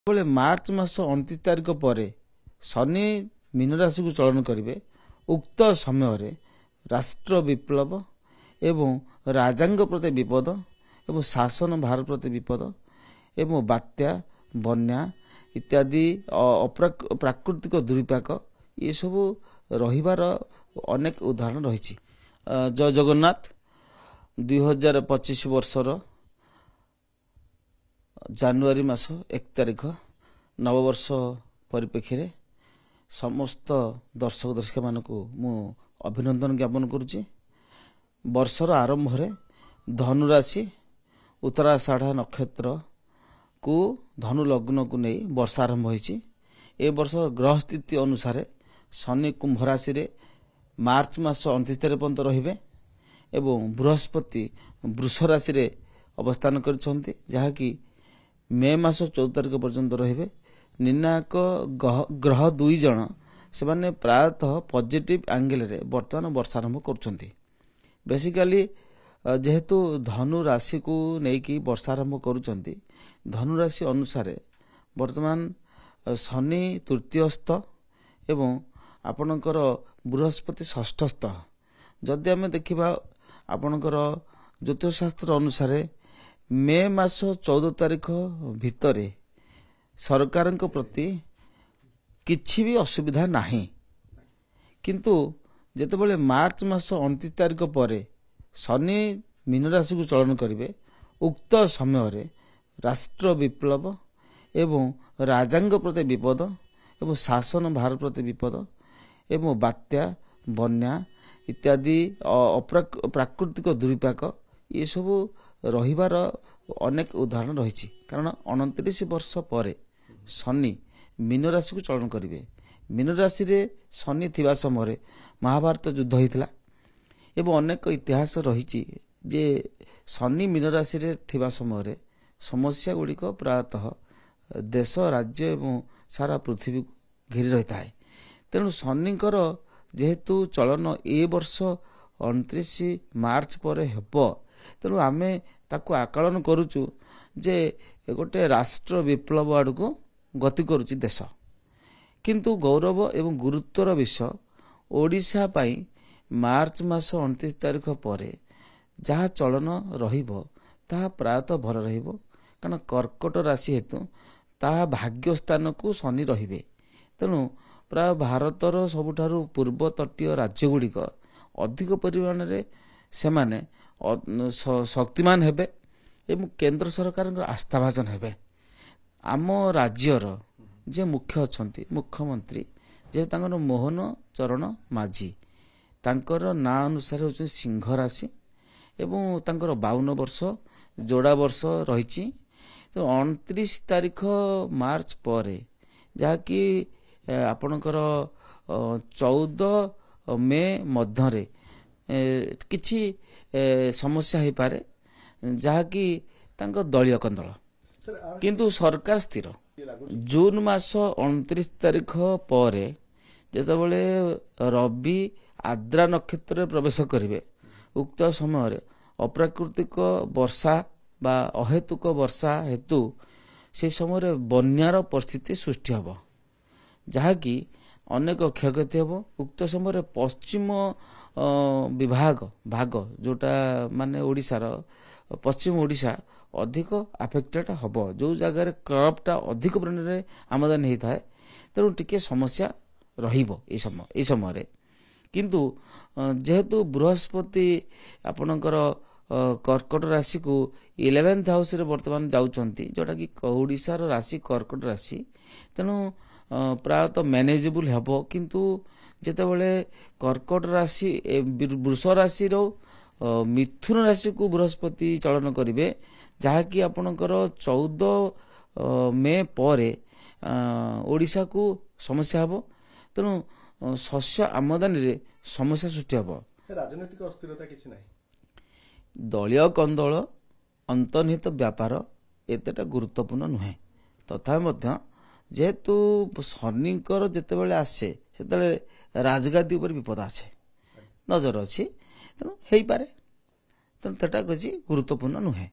ଯେତେବେଳେ ମାର୍ଚ୍ଚ ମାସ 29 ତାରିଖ ପରେ ଶନି ମୀନ ରାଶିକୁ ଚଳନ କରିବେ, ଉକ୍ତ ସମୟରେ ରାଷ୍ଟ୍ର ବିପ୍ଳବ ଏବଂ ରାଜାଙ୍କ ପ୍ରତି ବିପଦ ଏବଂ ଶାସନ ଭାର ପ୍ରତି ବିପଦ ଏବଂ ବାତ୍ୟା, ବନ୍ୟା ଇତ୍ୟାଦି ପ୍ରାକୃତିକ ଦୁର୍ବିପାକ ଏସବୁ ରହିବାର ଅନେକ ଉଦାହରଣ ରହିଛି। ଜୟ ଜଗନ୍ନାଥ। 2025 ବର୍ଷର ଜାନୁଆରୀ ମାସ 1 ତାରିଖ ନବବର୍ଷ ପରିପ୍ରେକ୍ଷୀରେ ସମସ୍ତ ଦର୍ଶକ ଦର୍ଶିକା ମାନଙ୍କୁ ମୁଁ ଅଭିନନ୍ଦନ ଜ୍ଞାପନ କରୁଛି। ବର୍ଷର ଆରମ୍ଭରେ ଧନୁରାଶି ଉତ୍ତରାଷାଢ଼ ନକ୍ଷତ୍ରକୁ ଧନୁ ଲଗ୍ନକୁ ନେଇ ବର୍ଷ ଆରମ୍ଭ ହୋଇଛି। ଏ ବର୍ଷ ଗ୍ରହ ସ୍ଥିତି ଅନୁସାରେ ଶନି କୁମ୍ଭ ରାଶିରେ ମାର୍ଚ୍ଚ ମାସ 29 ତାରିଖ ପର୍ଯ୍ୟନ୍ତ ରହିବେ ଏବଂ ବୃହସ୍ପତି ବୃଷ ରାଶିରେ ଅବସ୍ଥାନ କରିଛନ୍ତି, ଯାହାକି ମେ ମାସ 14 ତାରିଖ ପର୍ଯ୍ୟନ୍ତ ରହିବେ। ନିର୍ଣ୍ଣାୟକ ଗ୍ରହ 2 ଜଣ ସେମାନେ ପ୍ରାୟତଃ ପଜିଟିଭ୍ ଆଙ୍ଗେଲରେ ବର୍ତ୍ତମାନ ବର୍ଷା ଆରମ୍ଭ କରୁଛନ୍ତି। ବେସିକାଲି ଯେହେତୁ ଧନୁ ରାଶିକୁ ନେଇକି ବର୍ଷା ଆରମ୍ଭ କରୁଛନ୍ତି, ଧନୁ ରାଶି ଅନୁସାରେ ବର୍ତ୍ତମାନ ଶନି ତୃତୀୟସ୍ଥ ଏବଂ ଆପଣଙ୍କର ବୃହସ୍ପତି ଷଷ୍ଠସ୍ଥ। ଯଦି ଆମେ ଦେଖିବା ଆପଣଙ୍କର ଜ୍ୟୋତିଷଶାସ୍ତ୍ର ଅନୁସାରେ ମେ ମାସ 14 ତାରିଖ ଭିତରେ ସରକାରଙ୍କ ପ୍ରତି କିଛି ବି ଅସୁବିଧା ନାହିଁ, କିନ୍ତୁ ଯେତେବେଳେ ମାର୍ଚ୍ଚ ମାସ 29 ତାରିଖ ପରେ ଶନି ମୀନ ରାଶିକୁ ଚଳନ କରିବେ, ଉକ୍ତ ସମୟରେ ରାଷ୍ଟ୍ର ବିପ୍ଳବ ଏବଂ ରାଜାଙ୍କ ପ୍ରତି ବିପଦ ଏବଂ ଶାସନ ଭାର ପ୍ରତି ବିପଦ ଏବଂ ବାତ୍ୟା, ବନ୍ୟା ଇତ୍ୟାଦି ପ୍ରାକୃତିକ ଦୁର୍ବିପାକ ଏସବୁ ରହିବାର ଅନେକ ଉଦାହରଣ ରହିଛି। କାରଣ 29 ବର୍ଷ ପରେ ଶନି ମୀନ ରାଶିକୁ ଚଳନ କରିବେ। ମୀନ ରାଶିରେ ଶନି ଥିବା ସମୟରେ ମହାଭାରତ ଯୁଦ୍ଧ ହୋଇଥିଲା ଏବଂ ଅନେକ ଇତିହାସ ରହିଛି ଯେ ଶନି ମୀନ ରାଶିରେ ଥିବା ସମୟରେ ସମସ୍ୟା ଗୁଡ଼ିକ ପ୍ରାୟତଃ ଦେଶ, ରାଜ୍ୟ ଏବଂ ସାରା ପୃଥିବୀକୁ ଘେରି ରହିଥାଏ। ତେଣୁ ଶନିଙ୍କର ଯେହେତୁ ଚଳନ ଏ ବର୍ଷ 29 ମାର୍ଚ୍ଚ ପରେ ହେବ, ତେଣୁ ଆମେ ତାକୁ ଆକଳନ କରୁଛୁ ଯେ ଗୋଟେ ରାଷ୍ଟ୍ର ବିପ୍ଳବ ଆଡ଼କୁ ଗତି କରୁଛି ଦେଶ। କିନ୍ତୁ ଗୌରବ ଏବଂ ଗୁରୁତ୍ୱର ବିଷୟ ଓଡ଼ିଶା ପାଇଁ ମାର୍ଚ୍ଚ ମାସ 29 ତାରିଖ ପରେ ଯାହା ଚଳନ ରହିବ ତାହା ପ୍ରାୟତଃ ଭଲ ରହିବ। କାରଣ କର୍କଟ ରାଶି ହେତୁ ତାହା ଭାଗ୍ୟ ସ୍ଥାନକୁ ଶନି ରହିବେ। ତେଣୁ ପ୍ରାୟ ଭାରତର ସବୁଠାରୁ ପୂର୍ବ ତଟୀୟ ରାଜ୍ୟଗୁଡ଼ିକ ଅଧିକ ପରିମାଣରେ ସେମାନେ ଶକ୍ତିମାନ ହେବେ ଏବଂ କେନ୍ଦ୍ର ସରକାରଙ୍କର ଆସ୍ଥାଭାଜନ ହେବେ। ଆମ ରାଜ୍ୟର ଯେ ମୁଖ୍ୟ ଅଛନ୍ତି ମୁଖ୍ୟମନ୍ତ୍ରୀ, ଯେ ତାଙ୍କର ମୋହନ ଚରଣ ମାଝୀ, ତାଙ୍କର ନାଁ ଅନୁସାରେ ହେଉଛନ୍ତି ସିଂହ ରାଶି ଏବଂ ତାଙ୍କର 52 ବର୍ଷ ଯୋଡ଼ା ବର୍ଷ ରହିଛି। ତ 29 ତାରିଖ ମାର୍ଚ୍ଚ ପରେ ଯାହାକି ଆପଣଙ୍କର 14 ମେ ମଧ୍ୟରେ କିଛି ସମସ୍ୟା ହୋଇପାରେ, ଯାହାକି ତାଙ୍କ ଦଳୀୟ କନ୍ଦଳ, କିନ୍ତୁ ସରକାର ସ୍ଥିର। ଜୁନ ମାସ 29 ତାରିଖ ପରେ ଯେତେବେଳେ ରବି ଆଦ୍ରା ନକ୍ଷତ୍ରରେ ପ୍ରବେଶ କରିବେ, ଉକ୍ତ ସମୟରେ ଅପ୍ରାକୃତିକ ବର୍ଷା ବା ଅହେତୁକ ବର୍ଷା ହେତୁ ସେ ସମୟରେ ବନ୍ୟାର ପରିସ୍ଥିତି ସୃଷ୍ଟି ହେବ, ଯାହାକି ଅନେକ କ୍ଷୟକ୍ଷତି ହେବ। ଉକ୍ତ ସମୟରେ ପଶ୍ଚିମ ଭାଗ ଯେଉଁଟା ମାନେ ଓଡ଼ିଶାର ପଶ୍ଚିମ ଓଡ଼ିଶା ଅଧିକ ଆଫେକ୍ଟେଡ୍ ହେବ, ଯେଉଁ ଜାଗାରେ କ୍ରପ୍ଟା ଅଧିକ ପରିମାଣରେ ଆମଦାନୀ ହୋଇଥାଏ। ତେଣୁ ଟିକେ ସମସ୍ୟା ରହିବ এই ସମୟରେ। କିନ୍ତୁ ଯେହେତୁ ବୃହସ୍ପତି ଆପଣଙ୍କର କର୍କଟ ରାଶିକୁ 11th ହାଉସରେ ବର୍ତ୍ତମାନ ଯାଉଛନ୍ତି, ଯେଉଁଟାକି ଓଡ଼ିଶାର ରାଶି କର୍କଟ ରାଶି, ତେଣୁ ପ୍ରାୟତଃ ମ୍ୟାନେଜେବୁଲ୍ ହେବ। କିନ୍ତୁ ଯେତେବେଳେ କର୍କଟ ରାଶି ବୃଷ ରାଶିର ମିଥୁନ ରାଶିକୁ ବୃହସ୍ପତି ଚଳନ କରିବେ, ଯାହାକି ଆପଣଙ୍କର 14 ମେ ପରେ ଓଡ଼ିଶାକୁ ସମସ୍ୟା ହେବ। ତେଣୁ ଶସ୍ୟ ଆମଦାନୀରେ ସମସ୍ୟା ସୃଷ୍ଟି ହେବ। ରାଜନୈତିକ ଅସ୍ଥିରତା କିଛି ନାହିଁ। ଦଳୀୟ କନ୍ଦଳ, ଅନ୍ତର୍ନିହିତ ବ୍ୟାପାର ଏତେଟା ଗୁରୁତ୍ୱପୂର୍ଣ୍ଣ ନୁହେଁ। ତଥାପି ମଧ୍ୟ ଯେହେତୁ ଶନିଙ୍କର ଯେତେବେଳେ ଆସେ ସେତେବେଳେ ରାଜଗାଦି ଉପରେ ବିପଦ ଆସେ, ନଜର ଅଛି, ତେଣୁ ହେଇପାରେ। ତେଣୁ ସେଟା କିଛି ଗୁରୁତ୍ୱପୂର୍ଣ୍ଣ ନୁହେଁ।